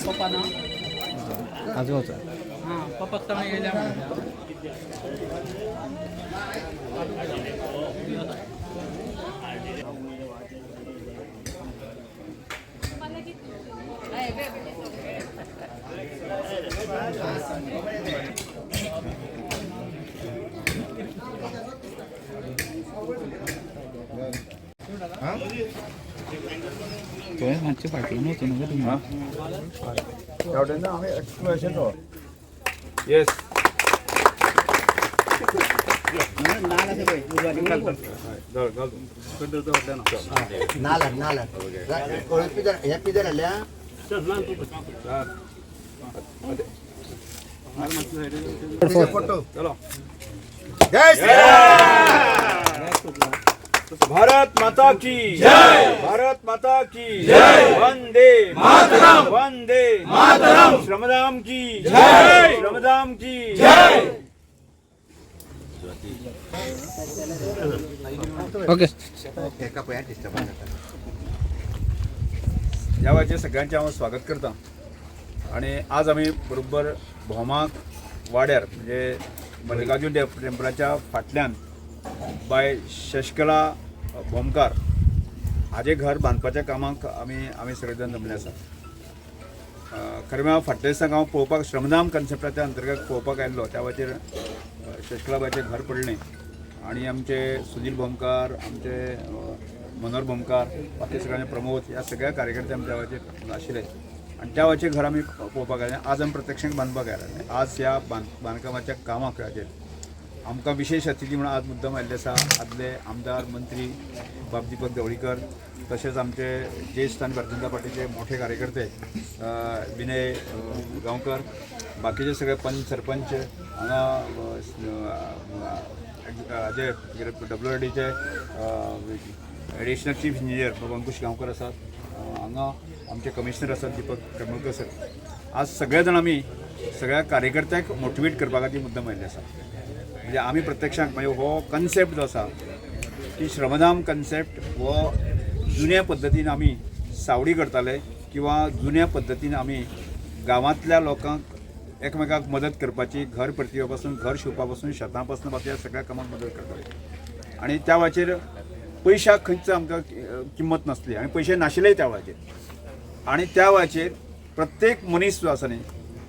पप्पा ना आजगावचा हां पप्पा तळा गेल्या मागची पाठी नव्हती ना तुम्ही आम्ही एक्सप्लेनेशन येस चलो भारत माता की जय, भारत माता की जय, वंदे मातरम, वंदे मातरम, श्रमदान की जय, श्रमदान की जय. ओके या वेळेचे सगळ्यांचे हांव स्वागत करता आणि आज आम्ही बरोबर भोमाक वाड्यार म्हणजे मल्लिकार्जुन टेम्पलाच्या फाटल्यान बाय शशकला भोमकार हाजे घर बांदपाच्या कामाक आमी सगळे जाण जमले आसा. खरें म्हळ्यार फाटल्या दिसाक हांव पळोवपाक श्रमदान कन्सेप्टाच्या अंतर्गत पळोवपाक आयिल्लो. त्या वेळाचेर शशकलाबाईचें घर पडलें आणि आमचे सुनील भोमकार, आमचे मनोहर भोमकार, बाकी सगळ्यांचे प्रमोद ह्या सगळ्या कार्यकर्ते आमच्या वेळाचेर आशिल्ले आणि त्या वेळाचेर घर आमी पळोवपाक आयले. आज आमी प्रत्यक्षान बांदपाक आयले. आज ह्या बांदकामाच्या कामाक हाचेर आमकां विशेष अतिथी म्हणून आज मुद्दम आयिल्ले आसा आदले आमदार मंत्री बाब दीपक ढवळीकर, तशेंच आमचे ज्येष्ठ आनी भारतीय जनता पार्टीचे मोठे कार्यकर्ते विनय गांवकर, बाकीचे सगळे पंच सरपंच हांगा हाजे WRDचे एडिशनल चीफ इंजिनियर बाबा अंकुश गांवकर आसात, हांगा आमचे कमिशनर आसात दीपक करमळकर सर. आज सगळे जाण आमी सगळ्या कार्यकर्त्यांक मोटिवेट करपा खातीर मुद्दम आयिल्ले आसा. म्हणजे आमी प्रत्यक्षांत म्हणजे हो कन्सेप्ट जो आसा की श्रमदान कन्सेप्ट हो जुन्या पद्दतीन आमी सावडी करताले किंवा जुन्या पद्दतीन आमी गांवांतल्या लोकांक एकमेकाक मदत करपाची, घर परतिवपा पासून, घर शिवपा पासून, शेतां पासून बाकी सगळ्या कामाक मदत करताले आणि त्या वेळाचेर पयशाक खंयच आमकां किंमत नासली आणि पयशे नाशिल्लेय त्या वेळाचेर आणि त्या वेळाचेर प्रत्येक मनीस जो आसा न्ही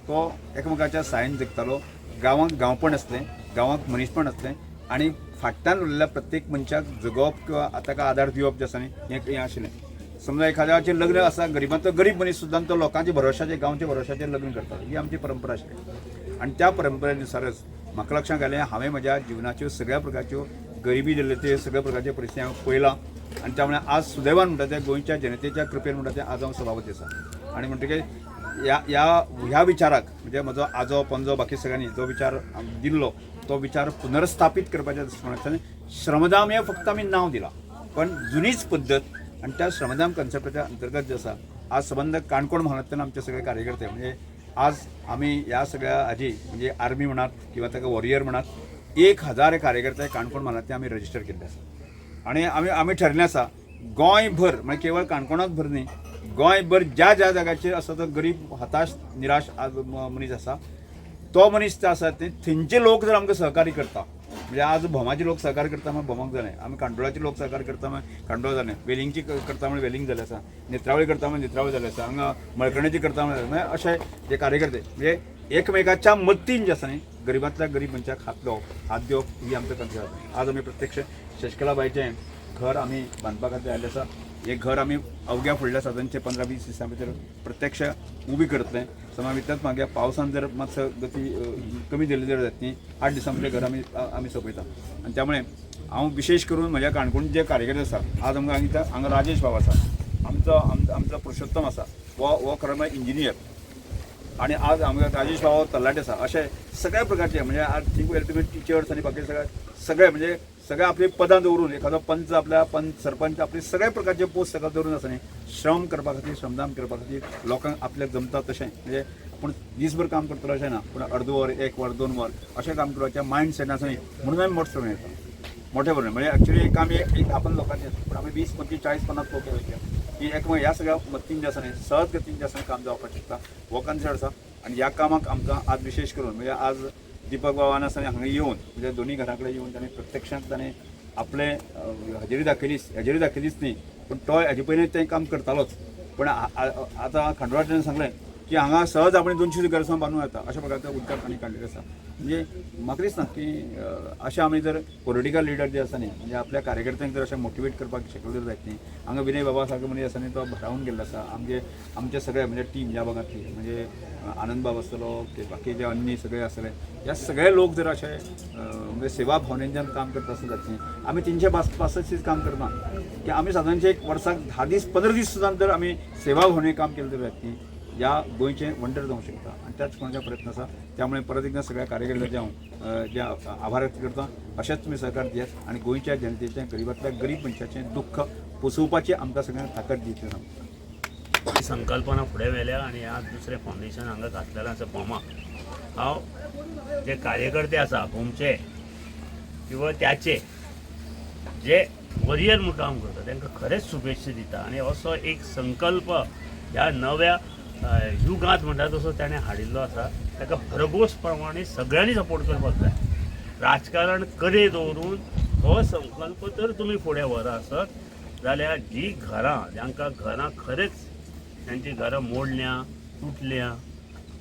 तो एकमेकाच्या सायन जगतालो. गांवांक गांवपण आसलें, गांवांक मनीसपण आसलें आणि फाटल्यान उरलेल्या प्रत्येक मनशाक जगोवप किंवा ताका आदार दिवप जे आसा न्ही हें आशिल्लें. समजा एखाद्याचें लग्न आसा गरिबांतलो गरीब मनीस सुद्दां तो लोकांच्या भरोशाचेर, गांवच्या भरोशाचेर लग्न करतालो. ही आमची परंपरा आशिल्ली आणि त्या परंपरेनुसारच म्हाका लक्षांत आयलें हांवें म्हज्या जिवनाच्यो सगळ्या प्रकारच्यो गरिबी जाल्ल्यो ते सगळ्या प्रकारचे परिस्थिती हांवें पळयलां आणि त्यामुळे आज सुदैवान म्हणटा तें गोंयच्या जनतेच्या कृपेन म्हणटा तें आज हांव सभापती आसा आणि म्हणटकीर ह्या विचाराक म्हणजे म्हजो आजो पणजो बाकी सगळ्यांनी जो विचार दिल्लो तो विचार पुनर्स्थापीत करपाच्या दृश्टिकोनांतल्यान श्रमदान हे फक्त आमी नांव दिलां पण जुनीच पद्दत आणि त्या श्रमदान कन्सेप्टाच्या अंतर्गत जे आसा आज संबंध काणकोण म्हालांतल्यान आमचे सगळे कार्यकर्ते म्हणजे आज आमी ह्या सगळ्या हाजी म्हणजे आर्मी म्हणात किंवा ताका वॉरियर म्हणात 1000 कार्यकर्ते काणकोण म्हालांतले आमी रजिस्टर केल्ले आसा आणि आमी ठरलें आसा गोंयभर म्हणजे केवळ काणकोणाक भर न्ही गोंयभर ज्या जाग्याचेर आसा तो गरीब हताश निराश मनीस आसा तो मनीस जो आसा ते थंयचे लोक जर आमकां सहकार्य करता म्हणजे आज भोमाचे लोक सहकार्य करता म्हण भोमाक जालें, आमी कांदोळाचे लोक सहकार्य करता म्हण कांदोळ जालें, वेलिंगची करता म्हण वेलिंग जालें आसा, नेत्रावळी करता म्हण नेत्रावळी जालें आसा, हांगा मळकणेची करता म्हण म्हणजे अशे जे कार्यकर्ते म्हणजे एकमेकाच्या मदतीन जे आसा न्ही गरिबांतल्या गरीब मनशाक हात दिवप ही आमचो कन्सेप्ट आसा. आज आमी प्रत्यक्ष शशकलाबाईचें घर आमी बांदपा खातीर आयिल्ले आसा. हे घर आमी अवघ्या फुडल्या साधारणचे 15-20 दिसां भितर प्रत्यक्ष उबी करतले. समा भितर मागीर पावसान जर मातसो गती कमी दिली जर जात न्ही 8 दिसां भितर घर आमी सोंपयता आनी त्यामुळे हांव विशेष करून म्हज्या काणकोण जे कार्यकर्ते आसा आज आमकां हांगा राजेश भाव आसा, आमचो पुरुषोत्तम आसा, हो खरो म्हळ्यार इंजिनियर आणि आज आमकां राजेश भाव तरणाटे आसा. अशे सगळ्या प्रकारचे म्हणजे आर्थिक वेल्थ टिचर्स आनी बाकी सगळे म्हणजे सगळे आपली पदां दवरून एखादो पंच आपल्या पंच सरपंच आपले सगळ्या प्रकारचे पोस्ट सगळं दवरून आसा न्ही श्रम करपा खातीर श्रमदान करपा खातीर लोकांक आपल्याक जमता तशें म्हणजे पूण दीसभर काम करतलो अशें ना पूण अर्द वर 1 वर 2 वर अशें काम करपाचें मायंड सेट आसा न्ही म्हणून आमी मोठ श्रम येता. मोठ्या प्रमाणात म्हणजे ॲक्च्युली एक आम्ही एक आपण लोकांनी असतो पण आम्ही 20, 25, 40, 50 लोक वयतले की एक ह्या सगळ्या मतीन जे आसा न्ही सहज गतीन जे आसा काम जावपाक शकता हो कॉन्सेप्ट आसा आणि ह्या कामाक आमकां आज विशेष करून म्हणजे आज दीपक बाबान आसा हांगा येवन म्हणजे दोन्ही घरा कडेन येवन ताणें प्रत्यक्षांत ताणें आपले हजेरी दाखयलीच न्ही पण तो हेजे पयलीं तें काम करतालोच पण आतां खांडोळाच्यान सांगलें की हांगा सहज आपण 200 घरां बांदूं येता अशा प्रकारचे उद्कार तांणी काडलेले आसा म्हणजे म्हाका दिसना की अशें आमी जर पॉलिटिकल लिडर जे आसा न्ही म्हणजे आपल्या कार्यकर्त्यांक जर अशें मोटिवेट करपाक शकले जर जायत न्ही हांगा विनय बाबा सारको मनीस आसा न्ही तो भरावून गेल्लो आसा आमचे सगळे म्हणजे टीम ह्या भागांतली म्हणजे आनंद बाब आसतलो बाकी जे अन्य सगळे आसले ह्या सगळे लोक जर अशे म्हणजे सेवा भावनेच्यान काम करता आसत जायत न्ही आमी 365 दीस काम करना की आमी सादारणशे एक वर्साक 10 दीस 15 दीस सुद्दां जर आमी सेवा भावने काम केलें तर जायत न्ही या गोंयचें वंडर जावंक शकता आणि त्याच कोणाचा प्रयत्न आसा त्यामुळे परत एकदा सगळ्या कार्यकर्त्यांचे हांव जे आभार व्यक्त करता अशेंच तुमी सहकार दियात आणि गोंयच्या जनतेचें गरिबांतल्या गरीब मनशाचें दुख्ख पोसोवपाची आमकां सगळ्यांक ताकद दिवची सांगता ही संकल्पना फुडें व्हेल्या आणि आज दुसरें फावंडेशन हांगा घातलेलें आसा फॉर्माक हांव जे कार्यकर्ते आसा भोमचे किंवा त्याचे जे वरियर म्हणून काम करता तांकां खरेंच शुभेच्छा दिता आणि असो एक संकल्प ह्या नव्या युगांत म्हणटा तसो ताणें हाडिल्लो आसा ताका भरघोस प्रमाणे सगळ्यांनी सपोर्ट करपाक जाय राजकारण कडेन दवरून हो संकल्प जर तुमी फुडें व्हरा आसत जाल्यार जी घरां जांकां घरां खरेंच तांची घरां मोडल्या तुटल्या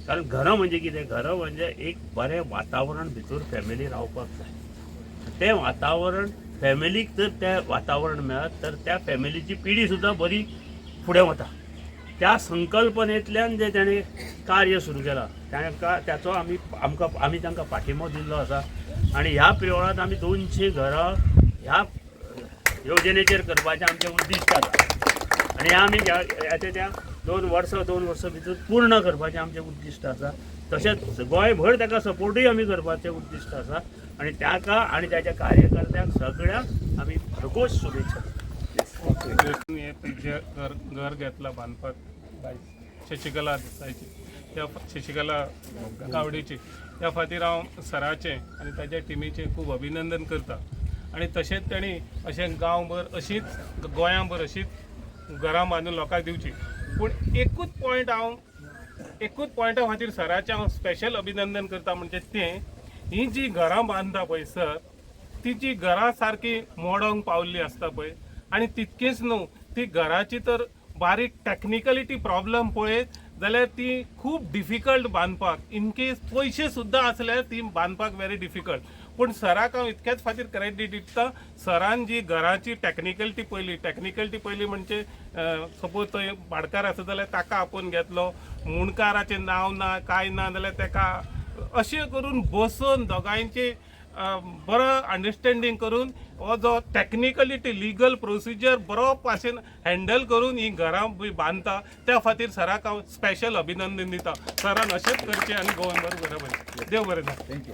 कारण घरां म्हणजे कितें घरां म्हणजे एक बरें वातावरण भितर फॅमिली रावपाक जाय तें वातावरण फॅमिलीक जर तें वातावरण मेळत तर त्या फॅमिलीची पिढी सुद्दां बरी फुडें वता त्या संकल्पनेंतल्यान जे ताणें कार्य सुरू केलां त्याचो आमी तांकां पाठिंबो दिल्लो आसा आनी ह्या पिरियडांत आमी 200 घरां ह्या योजनेचेर करपाचें आमचें उद्दिश्ट आसा आनी आमी त्या 2 वर्सां भितर पूर्ण करपाचें आमचें उद्दिश्ट आसा तशेंच गोंयभर ताका सपोर्टूय आमी करपाचें उद्दिश्ट आसा आनी ताका आनी ताच्या कार्यकर्त्यांक सगळ्यांक आमी भरघोस शुभेच्छा घर घेतला बांदपाक बाय शशिकला देसायची त्या शशिकला गावडेची त्या खातीर हांव सराचें आनी ताच्या टिमीचें खूब अभिनंदन करता आनी तशेंच तेणी अशें गांवभर अशीच गोंयांभर अशीच घरां बांदून लोकांक दिवची पूण एकूच पॉयंटा खातीर सराचें हांव स्पेशल अभिनंदन करता म्हणजे तें ही जी घरां बांदता पळय सर ती जी घरां सारकी मोडोंक पावल्ली आसता पळय आणि तितकेच न्हू ती घराची तर बारीक टॅक्निकलिटी प्रॉब्लम पळयत जाल्यार ती खूब डिफिकल्ट बांदपाक इन केस पयशे सुद्दां असल्यार ती बांदपाक व्हेरी डिफिकल्ट पूण सराक हांव इतकेच खातीर क्रेडीट दिता सरान जी घराची टॅक्निकलिटी पयली म्हणजे सपोज थंय भाडकार आसा जाल्यार ताका आपोवन घेतलो मुणकाराचें नांव ना काय ना जाल्यार ताका अशें करून बसून दोगांयचे बरो अंडरस्टँडींग करून हो जो टॅक्निकलिटी लिगल प्रोसिजर बरो भाशेन हँडल करून ही घरां बांदता त्या खातीर सराक हांव स्पेशल अभिनंदन दिता सरान अशेंच करचें आनी गोंयभर बरें देव बरें जावं थँक्यू